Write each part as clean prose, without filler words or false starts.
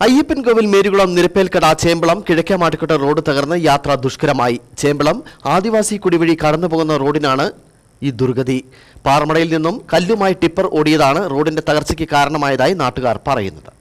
Ayyappancoil Merukulam Nirappelkada Chembalam കിഴക്കേമാട്ടുകെട്ട് road തകർന്ന് യാത്ര ദുഷ്കരമായി. ചേമ്പളം ആദിവാസി കുടിവഴി കടന്നുപോകുന്ന റോഡിനാണ് ഈ ദുർഗതി. പാറമടയിൽ നിന്നും കല്ലുമായി ടിപ്പർ ഓടിയതാണ് റോഡിന്റെ തകർച്ചയ്ക്ക് കാരണമായതായി നാട്ടുകാർ പറയുന്നത്.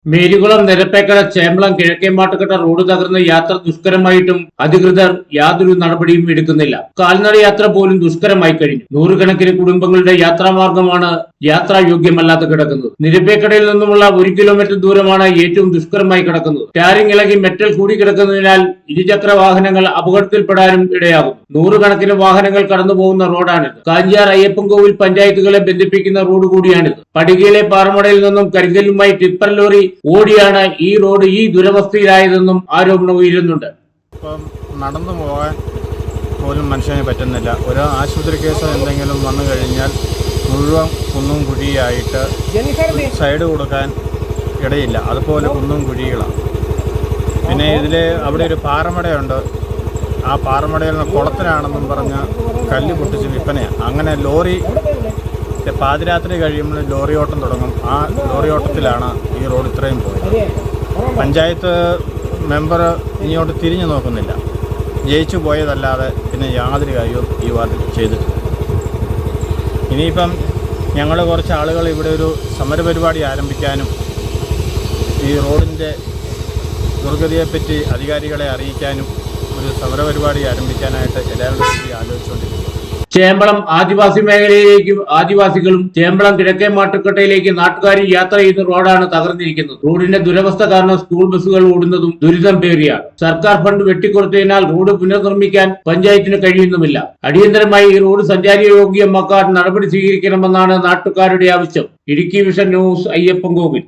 മേരുകുളം നിരപ്പേക്കട ചേമ്പളം കിഴക്കേമാട്ടുകെട്ട റോഡ് തകർന്ന് യാത്ര ദുഷ്കരമായിട്ടും അധികൃതർ യാതൊരു നടപടിയും എടുക്കുന്നില്ല. കാൽനട യാത്ര പോലും ദുഷ്കരമായി കഴിഞ്ഞു. നൂറുകണക്കിന് കുടുംബങ്ങളുടെ യാത്രാമാർഗമാണ് യാത്രായോഗ്യമല്ലാതെ കിടക്കുന്നത്. നിരപ്പേക്കടയിൽ നിന്നുമുള്ള 1 കിലോമീറ്റർ ദൂരമാണ് ഏറ്റവും ദുഷ്കരമായി കിടക്കുന്നത്. ടാരിങ് ഇളകി മെറ്റൽ കൂടി കിടക്കുന്നതിനാൽ ഇരുചക്ര വാഹനങ്ങൾ അപകടത്തിൽപ്പെടാനും ഇടയാകും. നൂറുകണക്കിന് വാഹനങ്ങൾ കടന്നു പോകുന്ന റോഡാണിത്. കാഞ്ചിയാർ അയ്യപ്പൻകോവിൽ പഞ്ചായത്തുകളെ ബന്ധിപ്പിക്കുന്ന റോഡ് കൂടിയാണിത്. പടികയിലെ പാറമടയിൽ നിന്നും കരിങ്കല്ലുമായി ടിപ്പർ ലോറി ഓടിയാണ് ഈ റോഡ് ഈ ദുരവസ്ഥയിലായതെന്നും ആരോപണം ഉയരുന്നുണ്ട്. ഇപ്പം നടന്നു പോകാൻ പോലും മനുഷ്യന് പറ്റുന്നില്ല. ഒരു ആശുപത്രി കേസ് എന്തെങ്കിലും വന്നു കഴിഞ്ഞാൽ മുഴുവൻ കുന്നും കുഴിയായിട്ട് സൈഡ് കൊടുക്കാൻ ഇടയില്ല. അതുപോലെ കുന്നും കുഴികളാണ്. പിന്നെ ഇതിൽ അവിടെ ഒരു പാറമടയുണ്ട്. ആ പാറമടയിൽ നിന്ന് കുളത്തിലാണെന്നും പറഞ്ഞ് കല്ല് പൊട്ടിച്ച് വിൽപ്പനയാണ്. അങ്ങനെ ലോറി പാതിരാത്രി കഴിയുമ്പോൾ ലോറി ഓട്ടം തുടങ്ങും. ആ ലോറി ഓട്ടത്തിലാണ് ഈ റോഡ് ഇത്രയും പോയത്. പഞ്ചായത്ത് മെമ്പർ ഇങ്ങോട്ട് തിരിഞ്ഞു നോക്കുന്നില്ല. ജയിച്ചു പോയതല്ലാതെ പിന്നെ യാതൊരു കാര്യവും ഈ വാർഡിൽ ചെയ്തിട്ടില്ല. ഇനിയിപ്പം ഞങ്ങൾ കുറച്ച് ആളുകൾ ഇവിടെ ഒരു സമരപരിപാടി ആരംഭിക്കാനും ഈ റോഡിൻ്റെ ദുർഗതിയെപ്പറ്റി അധികാരികളെ അറിയിക്കാനും ഒരു സമരപരിപാടി ആരംഭിക്കാനായിട്ട് എല്ലാവരും കൂടി ആലോചിച്ചുകൊണ്ടിരിക്കുന്നു. ചേമ്പളം ആദിവാസി മേഖലയിലേക്കും ആദിവാസികളും ചേമ്പളം കിഴക്കേമാട്ടുകെട്ടയിലേക്ക് നാട്ടുകാരും യാത്ര ചെയ്യുന്ന റോഡാണ് തകർന്നിരിക്കുന്നത്. റോഡിന്റെ ദുരവസ്ഥ കാരണം സ്കൂൾ ബസ്സുകൾ ഓടുന്നതും ദുരിതം പേറിയാണ്. സർക്കാർ ഫണ്ട് വെട്ടിക്കുറച്ചതിനാൽ റോഡ് പുനർനിർമ്മിക്കാൻ പഞ്ചായത്തിന് കഴിയുന്നുമില്ല. അടിയന്തരമായി ഈ റോഡ് സഞ്ചാരയോഗ്യമാക്കാൻ നടപടി സ്വീകരിക്കണമെന്നാണ് നാട്ടുകാരുടെ ആവശ്യം. Idukki vision news, Ayyappancoil.